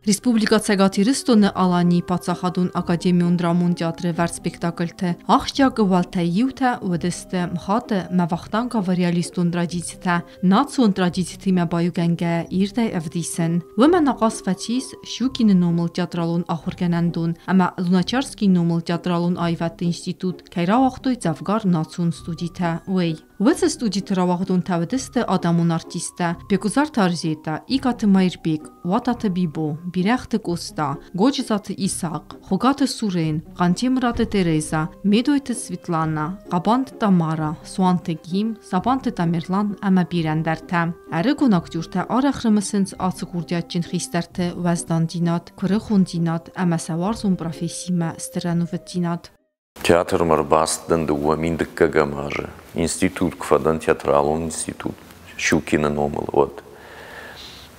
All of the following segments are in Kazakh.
Respublika ցեղաթիրստոնը Ալանի Պացախադուն ակադեմիոն դրամուն театры վար спектакль թե աղջակը վալթայյուտը ոդստը մխատը մավախտան կավարիալիստուն տրադիցիա նացուն տրադիցիա մաբայուգանգա իրդայ ավդիսեն վմանակասվացիս շուկինը նոմալ театралուն ախորգանանդուն ամա լունաչարսկի նոմալ театралուն այվատ ինստիտուտ քայրավախտոյ ծավգար նացուն ստուդիթա ուեյ Վեցը ստուդի տրավաղդուն թավդստը ադամուն արտիստա, պեկուզար թարզետա, իկատը մայրբեք, վատատը բիբո, բիրախտը կոստա, գոջզատը իսակ, խոգատը սուրեն, ղանտեմրատը տերեզա, մեդոյտը Սվիտլանա, qաբանտը տամարա, սուանտը գիմ, սաբանտը տամերլան ամա բիրանդարտա, әрը գոնակտյուրտը արախրմսենց ացը կուրդյատջին խիստարտը վազդանդինատ, քրխոնդինատ, ամասավարզուն պրոֆեսիմա ստրանուվտինատ. Театр Марбастен дуамин деккагамаже. Институт квадан театралон институт. Щукина номал вот.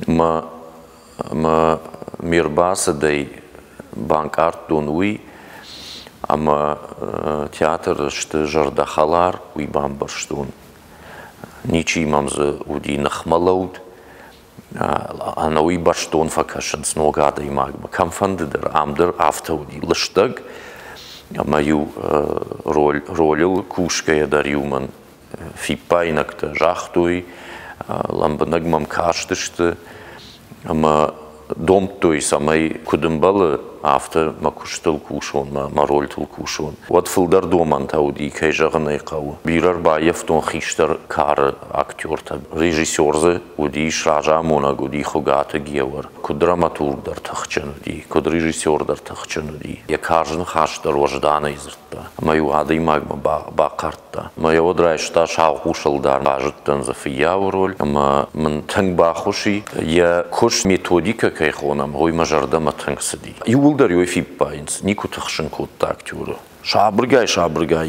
Ма мирбаса дай банкарт донуи. Ама театр что жардахалар уи бамбарштун. Ничи мамза уди нахмалаут. Ана уи баштун факашан сногада и магма. Камфандер амдер автауди лыштаг. Мою роль кушкая дарюман фипайнакта жахтуй ламбанагмам каштышты ама дом той самой кудымбалы авто макуштыл кушон ма рольтыл кушон вот фылдар доман тауди кайжагынай кау бирар баев тон хиштар кар актёрта режиссерзы уди шража монагуди хогаты гевар кудраматургдар тахчануди куд режиссердар тахчануди я кажын хаштар ождана изыртта мою ады магма бакартта моя одрайшта шаухушылдар бажыттан зафия роль ама мын тың бахуши я кош методика кайхонам гой мажарда матыңсыди Юлдар йой фиппайнс, нику тахшын котта актюру. Шабргай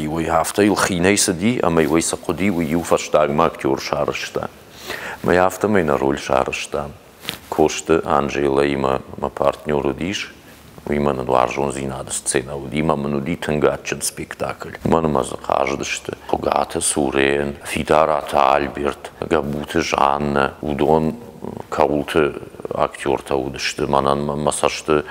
йой хафта ил хинейсади, ама йой сакуди йой юфаштагма актюр шарышта. Ма хафта мейна роль шарышта. Кошты Анжела има партнеру диш, има на дуаржон зинада сцена, има мануди тынгатчен спектакль. Мана маза каждышты. Хогата Сурен, Фидарата Альберт, Габуты Жанна, Удон каулты актер таудышты, манан масашты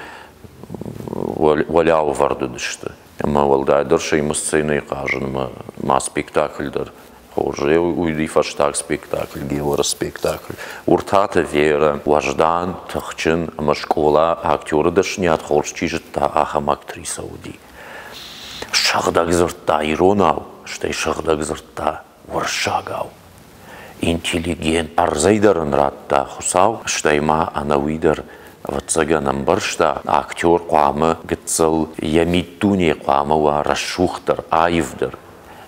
валяу варды дышты. Ама валдайдар шейма сцены кажын ма спектакльдар. Хоже уйди фаштаг спектакль, гевара спектакль. Уртата вера, важдан, тахчын, ама школа актеры дашнят хорш чижытта ахам актриса уди. Шагдаг зыртта иронау, штай шагдаг зыртта варшагау. Интеллигент арзайдарын ратта хусау, штайма анавидар ватсаганам баршта актер қуамы гыцыл ямиттуне қуамы ва расшухтар, айвдар.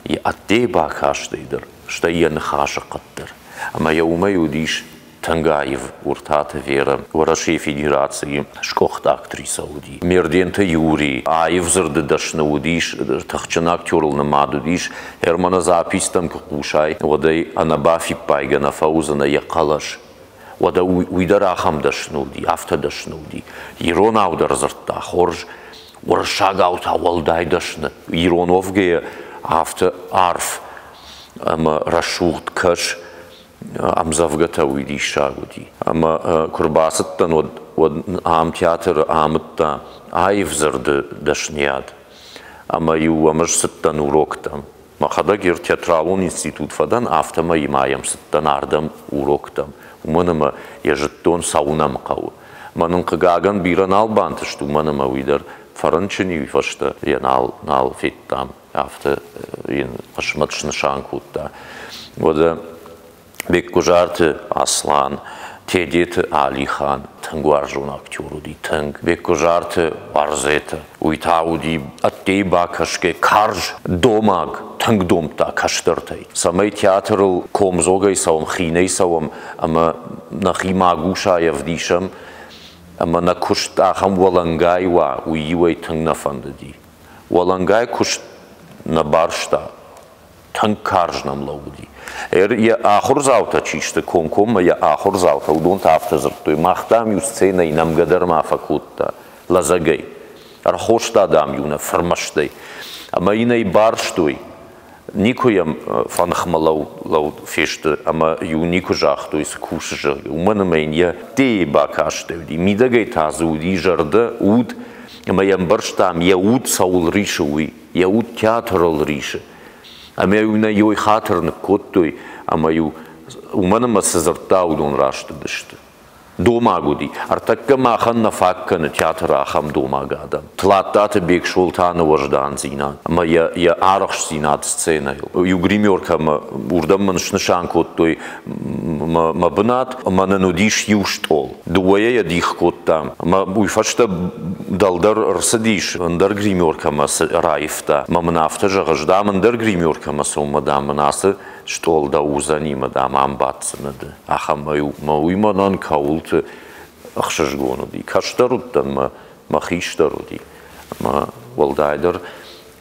И атте бакаштайдар, штай яны хаша қаттар. Ама я умаю диш Тангаев уртата вера вараши федерации шкохта актриса уди. Мерденте Юрий, айвзырды дашны удиш, тахчын актерл намаду диш, Hermana запистам кукушай, водай анабафи пайгана фаузана якалаш. Вода уйдарахам дашнуди, авто дашнуди. Ирон аудар зыртта, хорж, варшагаута валдай дашны. Ироновге авто арф, рашухт каш, амзавгата уйди шагуди. Ама курбасыттан од ам театр амытта айвзырды дашният. Ама ю амыш сыттан уроктам. Махада гер театралон институт фадан автома имаям сыттан ардам уроктам. Уманыма ежыттон саунам кау. Manın qıqağın biran albantışdı, manıma uydar Farançını ufaştı, nal fettam, hafta qışmatışını şankutda. O da bek kujartı Aslan, Tedeti Ali Khan, tınguarjun aktyoru di tınг, bek kujartı Arzeta, uytavu di attey bakaşke karj domag, tınг domta kaştırtay. Samay teatrıl komzogay savam, xinay savam, ama naxima guşa yavdişam, ama na kuşt aham walangay wa uyivay tınг nafandı di. Walangay kuşt na barşta, tınг karjnam laudi. Я ахурзаута чиште конком, я ахурзаута удон тафтазр, той махтам ю сцена и нам гадар мафакутта, лазагай. Архошта дам ю на фармаштай. Ама и на и барштой, никоям фанхмалау феште, ама ю нико жахтой скушжа. Умана мейн я те бакаштевди, мидагай тазуди жарда уд, ама ям барштам я уд саул ришуи, я уд театрал рише. Ама ю на йой хатърны коттой, ама ю уманама съзъртау дон раштадышты. Дома годи. Артакка махан на факканы театр ахам дома гадам. Тлаттаты бек шолтаны важдан зинан. Ама я арахш зинат сцена. Ю гримерка ма урдам маншны шан коттой ма бынат, ама нанудиш юштол. Дуая я дих коттам. Ама уйфашта далдар рсадиш. Андар гримерка ма раифта. Ма манафта жагаждам андар гримерка ма сомадам манасы. Штол да узани мадам амбатсынады. Ахам мауиманан каулты ахшажгонуди. Каштарудтан махиштаруди. Валдайдар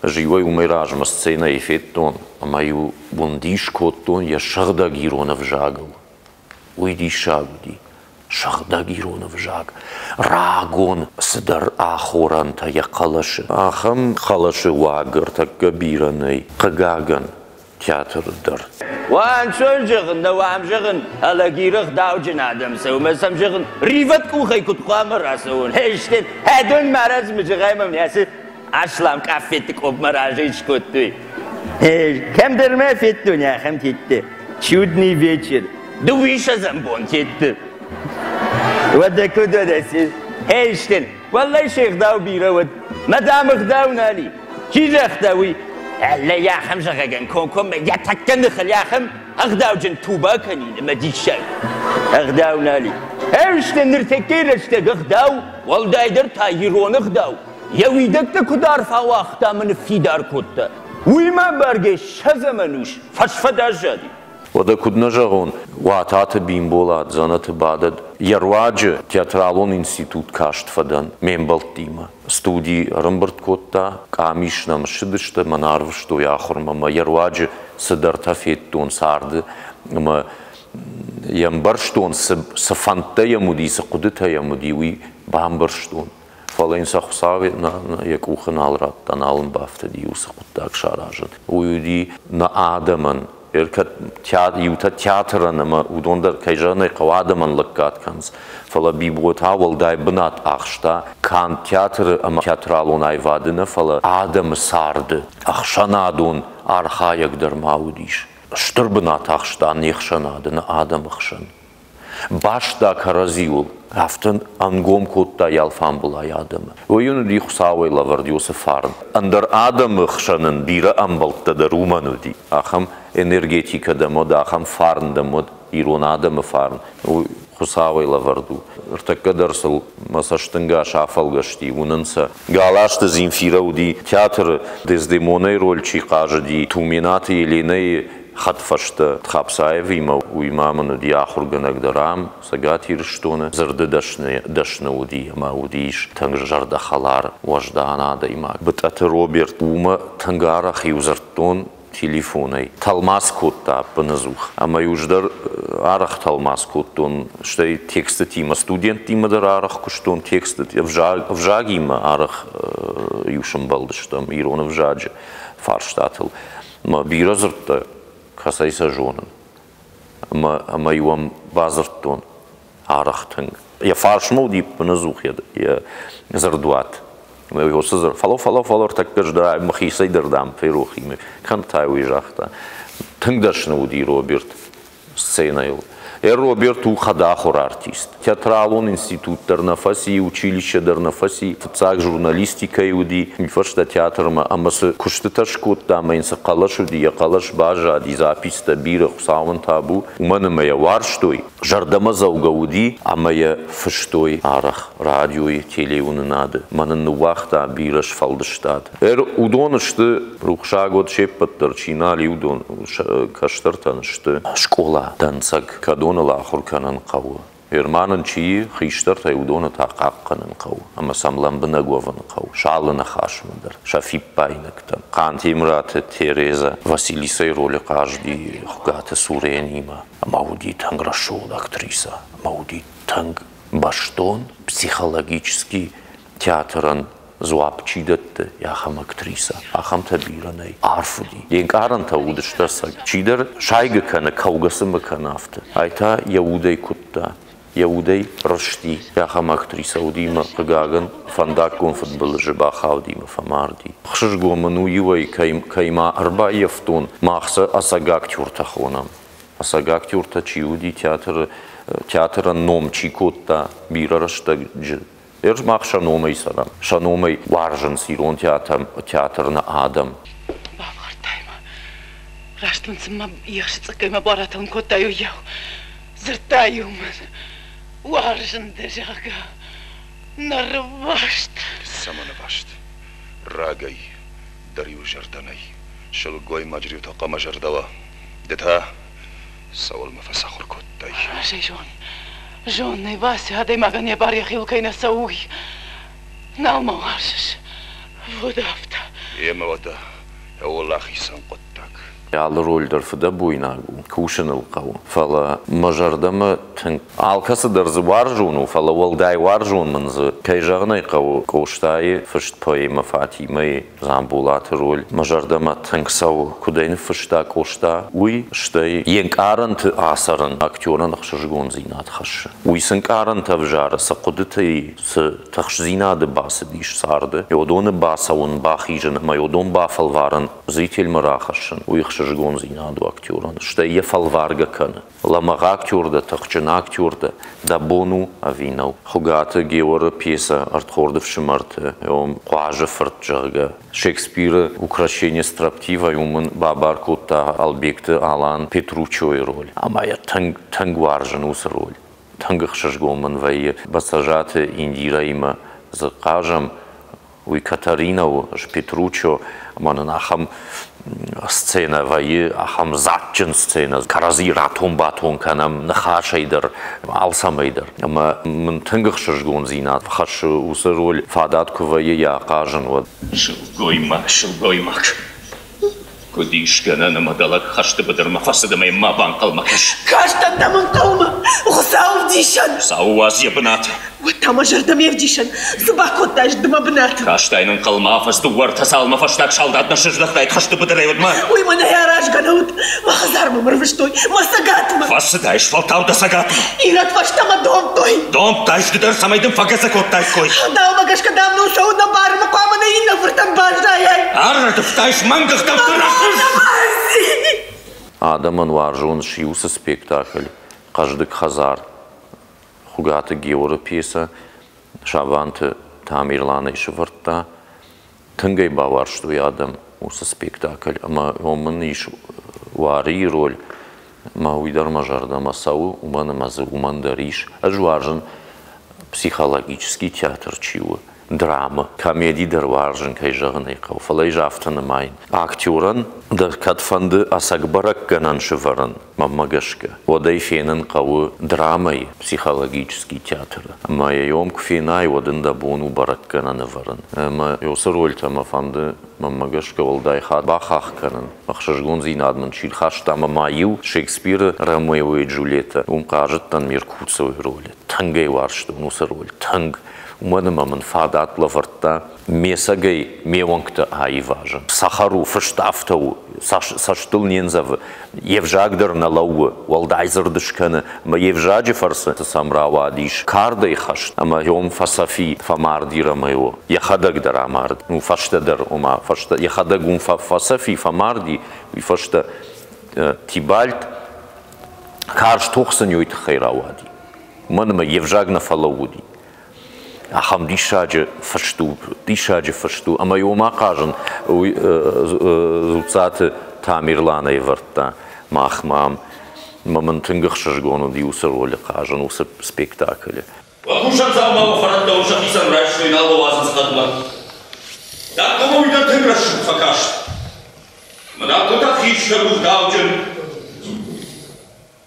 живой умираж ма сцена ефеттон. Маю бундиш коттон я шагда гиронов жагал. Уйди шагуди. Шагда гиронов жаг. Рагон сыдар ахоранта я калашы. Ахам калашы вагыр такка биранай. Кагаган. Театрдар. وان شو جغن دوام جغن على جيرخ داو جنادم سو مسم جغن ريفت كوخي كنت قامر راسون هشتن هدون مرز مجغايم من ياسي أسلام كافتك أب مراجيش كنتوي كم درما في الدنيا خم تيت شودني вечер دويش زنبون تيت ودا كدو دسي هشتن والله شيخ داو بيرود مدام خداو نالي كي جختاوي لا يا خم شغان كونكم يا تكن خل يا خم اغداو جن توبا كني ما دي شيء اغداو نالي ايش نرتكيل اشتق اغداو والله در تايرون اغداو يا ويدك كدار فواختا من في دار كنت ويما برجش هزمنوش فشفدا جادي ودا كدنا جاغون واتات بيمبولات زانت بعدد يرواج театралон институт кашт фадан мембалтима студии рамберт котта камишнам шидышты манарв что я хурмама ярваج садарта феттон сарды ма ямбарштон сафанта ямуди сaqudta ямуди уи бамбарштон фален сахсави на якухен алрат таналн бафта ди усaqudtak шаражын уйди на адаман Erkat teatrın ama udonda kayjanay qawadaman lakkat kans. Fala bibot haval day bnat axşta kan teatrı ama teatralon ayvadına fala adam sardı. Axşanadun arxayak dermaudiş. Штыр бнат axşta nexşanadını adam axşan. Başta karaziyul Haftın angom kotta yalfan bulay adamı. Oyunu di xusavayla var diyorsa farn. Andar adamı xşanın biri ambaltta da rumanu di. Aham energetikada mod, aham farnda mod. İron adamı farn. Xusavayla vardu. Irtakka darsıl masaştınga şafalgaşti. Unansa galaştı zinfirau di. Teatr Desdemonay rolçi qajı di. Tuminatı Yelenay Хатфашта Тхапсаев има уимаману диахурганак дарам сагатир штоны зырды дашны уди ма удиш танг жардахалар важдана да има бытаты Роберт ума тангарах юзартон телефоной талмас котта пынызух ама юждар арах талмас коттон штай тексты тима студент тима дар арах куштон тексты вжаг има арах юшым балдыштам ирона вжаджы фарштатыл ма биразыртта Касайса жонын. Ама юам базырттон арахтың. Я фаршмау дип пынызух я зардуат. Его сызыр. Фало так кажда махисай дардам ферохиме. Кантай уйжахта. Тыңдашны уди Роберт сценайл. Роберту хадахор артист. Театралон институт дернафаси, училище дернафаси, цак журналистика иуди, мифашта театрма, амасы куштыташкут, да мейнса калашуди, я калаш бажа, ди запись табира, хусаван табу, умана моя варштой, жардама заугауди, а моя фаштой, арах, радио и телеуны надо, манан нувахта, бираш фалдыштад. Удонышты, рухшагот шеппаттар, чинали удон, каштартанышты, школа, танцак, кадона лахур канан қауы. Манын чии, хиштар тай удона тақақ қанан қауы. Ама самлан бінагуаван қауы. Шалына хашмадар, шафиппайнактан. Қантимраты Тереза, Василисай роли қажди, хугаты суренима. Мауди танграшол актриса, мауди танг баштон, психологический театран зуапчидатты, яхам актриса, ахам табиранай, арфуди. Ленкаран таудыштасак, чидер шайга кана, каугасыма канафты. Айта яудай кутта, яудай рашти, яхам актриса удима, гаган, фандакон футбол жиба хаудима, фамарди. Хшиш гоману юай кайма арба ефтон, махса асагак тюртахонам. Асагак тюрта чиуди театра ном чикотта, бирарашта джи. Мах шаномай сарам, шаномай варжан сирон театрна адам. Бавартайма, раштунцма ехши цакайма баратан котаю яу, зертаю мен, варжан дежага, нарвашт. Саманавашт, рагай, дарью жарданай, шелгой маджрию тaqama жардава, дета, савал мафасахур коттай. Жейжон. Жонный Вася, адай магане барья хилкайна сауи. Налма варшиш. Водавта. Ема вода. Эолахи сан коттак. Ал рольдер фда буйнагу, кушаныл қау. Фала мажардама тың алкасы дырзы варжуну, фала волдай варжун мынзы. Кайжағынай қау коштайы фышт поэма Фатимай замбулаты роль. Мажардама тың сау кудайны фышта кошта. Уй штай енкаран ты асаран актеран ақшыжгон зинат хашы. Уй сынкаран тавжары сақудыты тақш зинады басы диш сарды. Йодоны баса он бахижын, майодон бафалваран зритель марахашын. Уй жгон зинаду актеран, что я фалварга кана. Ламага актерда, тахчана актерда, да бону авинау. Хугата геора пьеса артхордов шимарте, ом куажа фартжага. Шекспира украшение строптива, юман бабаркута, албекта, Алан, Петручой роль. А моя тангваржанус роль. Тангах шажгоман вае, басажаты Индира има закажам, уй Катаринау, Петручо, мананахам сцена вайы, ахам затчын сцена, карази ратон батон канам, нахашайдыр, алсамайдыр. Ама мен тыңгық шыргон зинат, хашы усы роль фадатку вайы яқажын вад. Шылгоймак. Кудишкана намадалак хашты быдырма фасыдымай мабан қалмакаш. Каштан дамын қалма, ұқсау дишан. Сау аз ебынат. Тама жырдам евдишан, зубакотташ дыма бынат. Каштайнын қалма фасты уар тасалма фаштак шалдатна шыждақтайт хашты быдырай вадма. Ой, мана яраш ганаут, махазарма мырвыштой, масагатма. Фасыдайш фалтауда сагатма. Ират ваштама домтой. Домтайш гыдар самайдын фагаса коттайт кой. Далмагашка дамну сауна барма қамана инна выртан баждаяй. Арратыфтайш мангықтан тұрақыз. Адаман варжун шиусы спектакль, каждык хазар. Хугаты геора пьеса, шаванты тамирланы ишвыртта. Тынгай бавар, что я адам усы спектакль, ама омын иш вари роль. Ма уйдар мажарда масау, уманы мазы умандариш. Ажваржын психологический театр чиу. Драма, комедий дерваржен кайжағын айқау, фалай жафтаны майын. Актеран да катфанды асагбарак ганан шываран, маммагашка. Одай фенын қауы драмай, психологический театры. Ма яйом кфенай одын да бону барак гананы варан. Ма йосы рольта мафанды маммагашка олдай хат бахах ганан. Махшажгон зинадман чилхаштама майю Шекспира Ромео и Джульетта. Кажеттан Меркуцевой роли. Тангай варшты, нусы роль. Танг. Уманымамын фадат лавыртта месагай мевонгта айважын. Сахару, фыштафтау, саштыл нензавы, евжагдыр налауы, валдайзырдышканы, ма евжаджи фарсы самрава адиш, кардай хашт, ама йом фасафи фамардира майо, яхадагдыр амард, ну фаштадыр, ома фашта, яхадагун фасафи фамарди, и фашта тибальт, Karşı 97 xeyrawadi. Manıma yevjagna falawudi. Aham dişacı fıştu. Ama yoma qajın zutsatı tamirlana yvırtta. Mahmam. Mamın tıngıqşır gonu di usır roli qajın usır spektakli. Vakuşam zamma ufarat da uşak isan raşlı inal boğazın sıkatma. Da komu uyda tıngıqşır fakaşt. Mada kutak hiç de bu davcın.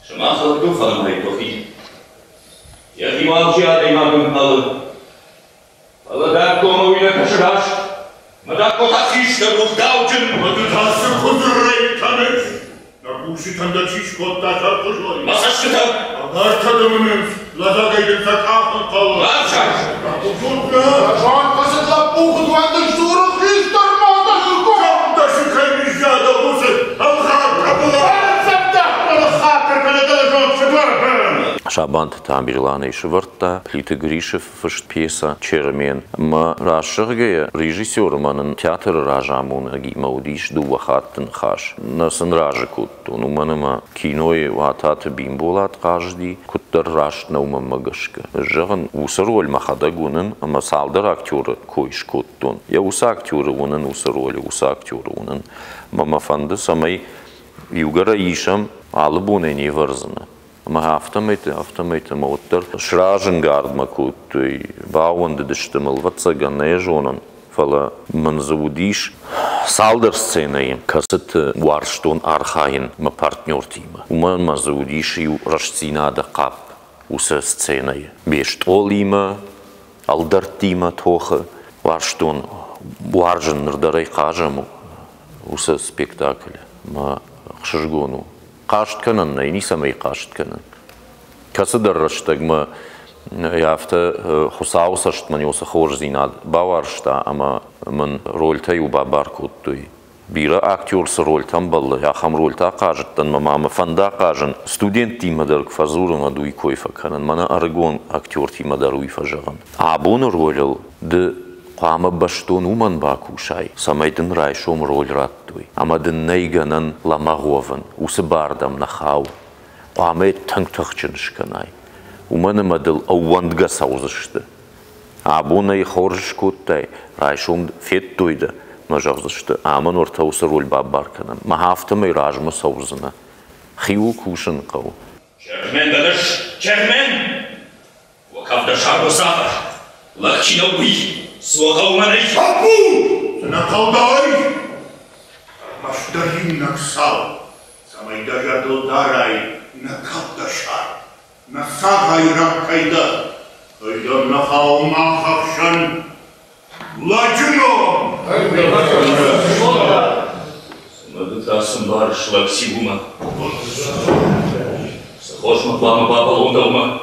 Şama xalqı falan haytofi. Yakim avcıya deymanın alı. Alı da komu uyda taşıraş. Mada kutak hiç de bu davcın. Mada tasır huzurrayı tanır. Nakuşi tandaçiş kotta şarkıcı. Masaşkıta. Agar tadımınız. Laza gaydın sakafın kalır. Lavşak. Nakuşutla. Şan kasıtla bu kudvandır suruk histarmadır. Kamdaşı kaymış ya da busu. Algar kapılar. Шабант тамирлана и швырта, плиты Гришев фышт пьеса Чермен. Ма рашыргая режиссерманын театр ражамуна гимаудиш дувахаттын хаш. Насын ражы кутту, ну маныма кинои вататы бимболат кажди, куттар рашт наума магашка. Жығын усы роль махада гунын, ама салдар актеры койш куттун. Я усы актеры унын, усы роли, усы актеры унын. Мама фанды самай югара ишам алы бунени варзына. Ma автомейте моттер шражен гардма куттой бауэнде дештемел ватсага нежонан фала манзавудиш салдер сценой касет варштон архаин ма партнер тима уман мазавудиш ю рашцинада кап усе сценой бештолима алдар тима тоха варштон варжен нырдарай кажаму усе спектакль ма хшжгону قاشت کنن نه نیسمی قاشت کنن کسی در رشته ما یافته خساوسشت من یوسه خور زیناد باورشتا اما من رولتا یو بابار کودی بیرا اکتور سر رولتام بالا یا خم رولتا قاشتن ما فندا قاشن استودنت تیم در کفازور ما دوی کویف کنن من ارگون اکتور تیم در وی فجران عبون رولل د قام باشتون ومن باکوشای سمیدن رایشوم رول راتوی اما دن نیگنن لاماغوون وسباردم نخاو قامه تنگ تخچنش کنای ومن مدل اووندگا سوزشته عبونه خورش کودتای رایشوم فیت دویده مجازشته آمن ورتاوس رول بابار کنن ما هفتم راجم سوزنه خیو کوشن قو چرمن دلش چرمن وکافد شارو سافر لکچینو بی Слухав мене й Хапу! Наколдай! Машдарин наксал. Самай даже долдарай накалдаша. Насагай ракайда. Кайда нахау махавшан. Лачуно! Самадытасым барыш лаксигума. Сахошма плама баба лондаума.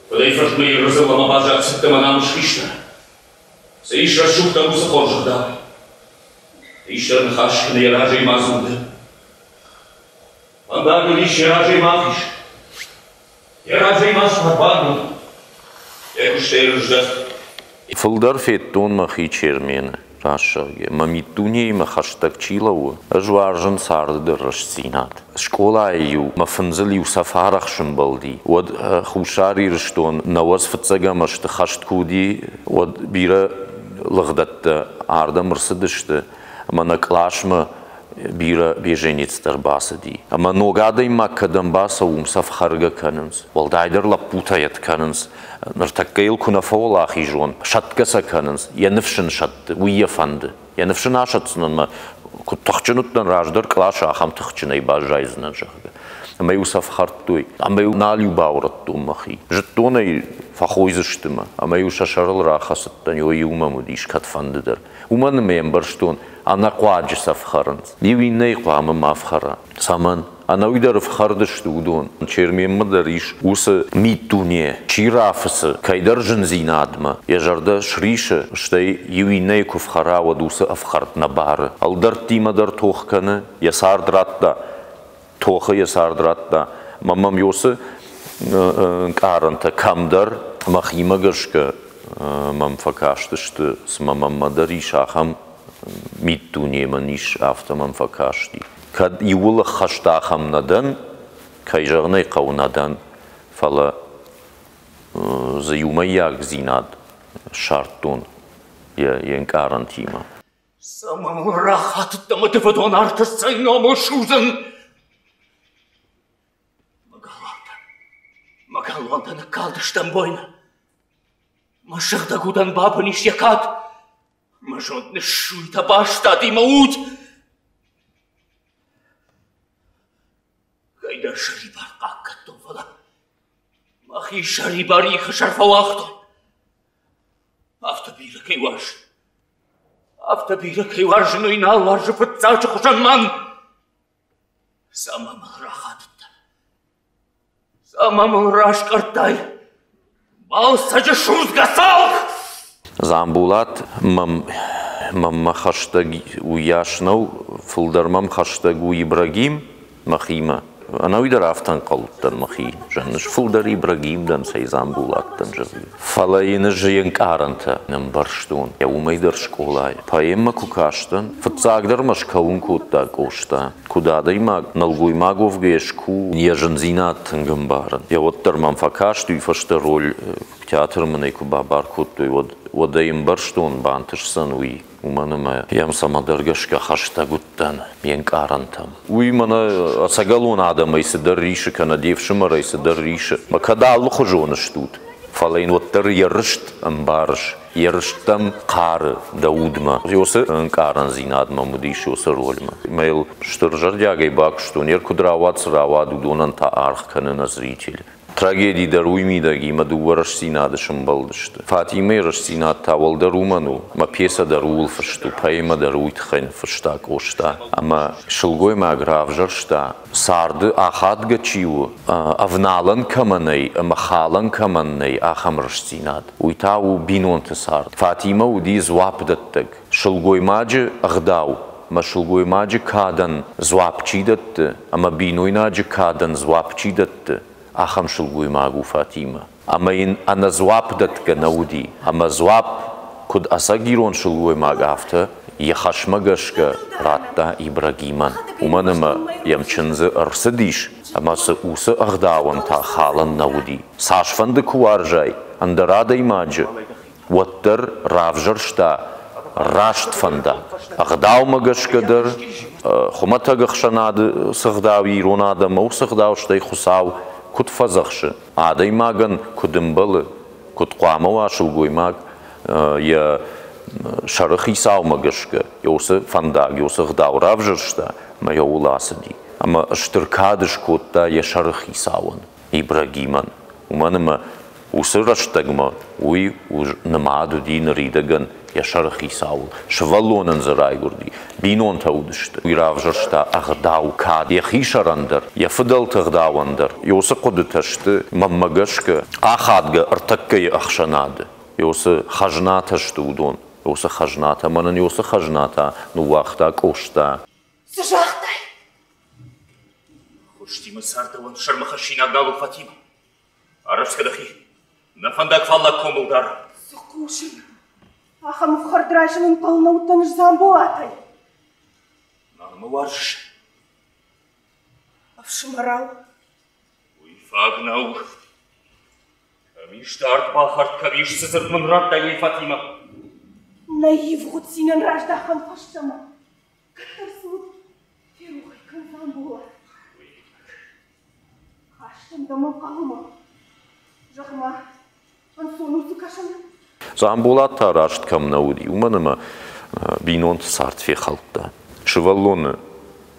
Подайфаш мэй разылама бажак сыптаманам шишна. Саиш рашух там усахожих да. Иштер нахаш кне яражей мазуды. Андару лиш яражей мафиш. Яражей маш мабану. Якуштер ждат. Фылдар феттон махи чермене. Рашаге. Мамитуне има хаштаг чилау. Ажваржан сарды рашцинат. Школа аю. Мафынзыл ю сафарах шымбалди. Вад хушари рыштон. Наваз фыцага машты хашт куди. Вад бира лăгдатта арда мырсыдышты. Ама наклашма бира беженецтер басыди. Ама ногадай маккадан баса умсаф харга канынс. Валдайдер лапутаят канынс. Ныртаккайл кунафола ахижон. Шаткаса канынс. Янывшын шатты. Уия фанды. Янывшын ашатсынын ма. Куттахчынуттан раждар клаша ахам тахчынай бажайзынан жахга. Ама юсаф хартуй. Ама ю налю бауратту махи. Жыттонай фахойзыштыма. Ама ю шашарыл рахасыттан ю юмаму дишкат фандыдар. Уманы мен барштон. Ана қуаджы сафхарынс. Невиннай қуамы мафхара. Саман. Ана уйдар фхардышты удон. Чермен мыдар иш. Усы миттуне. Чирафысы. Кайдар жынзинадма. Яжарда шриша. Штай юиннай куфхара вадусы афхарт набары. Алдар тимадар тохканы. Ясардратта. Тоха ясардратта. Мамам йосы каранта камдар. Махима гашка. Мам факаштышты. С мамам мадари шахам. Миттуне маниш автомам факашти. Kad yuvula xaşta xamnadan كايجغني قونادان فلا زيومياك زيناد شارتون ينكارن تيما Самому рахат там это вот он артисцейному шузен. Магалондан калдыштан бойна. Машахта гудан бабу ниш якат. Машонтны шуйта башта димаут. Кайда шарибар каккаттовала. Махи шарибари хашарфалахтон. Автобира кайваш. Автобира кайваш ну и налажу подцачу хушанман. Самам рахатта. Самам рашкартай. Балсача шузгасал. Замбулат мам хаштаг уяшнау фулдармам хаштаг Ибрагим махима. Она уйдер афтан калуттан махи. Жаннаш фулдар Ибрагим дан сей Замбулаттан жави. Фалайны жиенк аранта нам барштун. Я умайдар школай. Паемма кукаштан. Фацагдар машкаун кутта кошта. Кудада имаг налгуй магов гешку нежен зинат гамбаран. Я вот тармам факашту и фашта роль театр манейку бабар кутту и вот да им барштун бантышсан уй. Уманама ям самадаргашка хаштагуттан янк арантам. Уй мана асагалун адама исидар риша кана девшимара исидар риша. Ма када аллуху жонуштут. Фалайн воттар ярышт амбарш. Ярыштам қары даудма. Йосы анкаран зинадма мудиш йосы рольма. Мейл штыржардягай бакштун. Ер кудрават сраваду донан та архканы на зритель. Трагедии даруймидаги мадувараш синады шымбалдышты. Фатимей раш синад тавал даруману, ма пьеса дарул фашту, поэма даруйтхен фашта кошта. Ама шылгой маграв жаршта, сарды ахат гачиву, авналан каманей, махалан каманей, ахам раш синад. Уйтау бинонты сард. Фатима уди звапдаттаг, шылгой маджи ахдау. Ма шылгой маджи кадан звапчидатты, ама бинойнаджи кадан звапчидатты. Ахам шылгуй магу Фатима. Ама ин аназвапдатка науди. Ама звап куд асагирон шылгуй магафта яхашмагашка ратта Ибрагиман. Уманама ямчынзы арсадиш. Ама са уса ахдаван та халан науди. Сашфанды куаржай. Андарада имаджи. Ваттар равжаршта. Рашт фанда. Ахдав магашкадар. Хуматагахшанады сахдав иронада мау сахдавштай хусав. Куд фазахши, адай маган кудымбалы, куд қуамава шылгуй маг, я шарых исау магашка, йосы фандаг, йосы гдау равжыршта, ма я уласади. Ама штыркадыш кудта я шарых исауан, Ибрагиман. Уманыма усы раштагма, уй намаду ди наридаган, я шарых исаул. Швалонан зарайгурди, бинон таудышты. Уй равжыршта агдау кад, я хишарандар, я фыдал тагдауандар. Йосы кудыташты, маммагашка, ахадга артаккай ахшанады. Йосы хажнаташты удон. Йосы хажната, манан йосы хажната, ну вахта, кошта. Сжахтай! Хуштима сардаван шармахашина галу Фатима. Арабскадахи, на фандак фалла комылдар. Сукушин! Ахам в хардрашин полноутаныш Замбулатай. Нанымы варш. Авшимарау. Уйфагнау. Камиш дарт бахарт, камиш сызыртмын рад дайей Фатима. Наив гудсинен раждахан паштама. Катарсут. Ферухай кан Замбула. Каштым дамын қалыма. Жағыма. Ансонусы кашана. Замбулатта рашт камнауди. Уманама бинон сартфе халта. Шваллоны.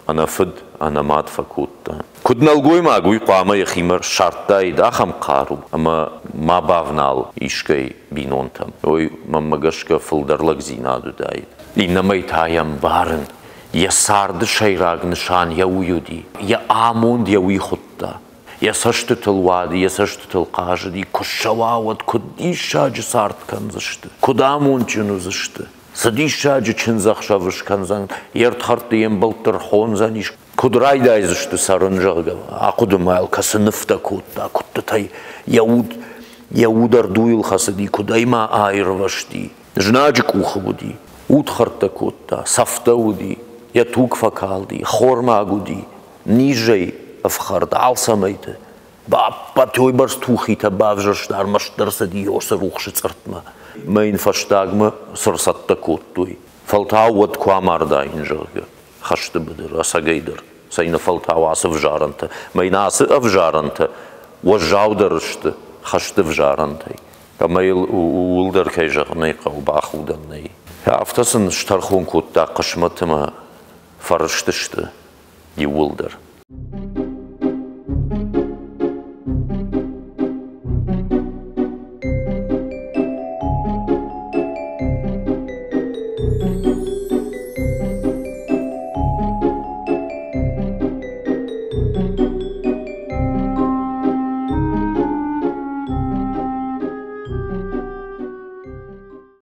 Ана фыд, ана мадфа кутта. Кудналгой магуй қуама яхимар шарттай ахам қару. Ама ма бавнал ишкай бинонтам. Ой маммагашка фылдарлак зинаду дайд. Иннамай таям барын. Я сарды шайраг нышан я уюди. Я амонд я уйхутта. Я сашты тылвады, я сашты тылқажыди. Кушавауат кудишаджы сарткан зашты. Кудамон чыну зашты. Садишаджы чынзақша вышканзан. Ертхарты ем былтыр хонзаниш. Кудрайдай зашты сарынжалга. Акудымайл касыныфта кутта. Куттытай яудар дуйл хасади. Кудайма айрвашди. Жнаджы кухавуди. Утхарта кутта. Сафтауди. Я тук факалди. Хормагуди. Нижей. افخرد عالسميته بابتوي برس توخيته بافجرش دار مش درس دي يوسر روخش صرتما ما ينفشتاغما سرسطة كوتوي فلتاوت كوامار دا إنجرغ خشت بدر أساقيدر سين فلتاو عصف جارنته ما يناس أفجارنته وجاو درشت خشت فجارنته كما يولدر كيجغ نيقا وباخودن ني افتسن شترخون كوتا قشمتما فرشتشت يولدر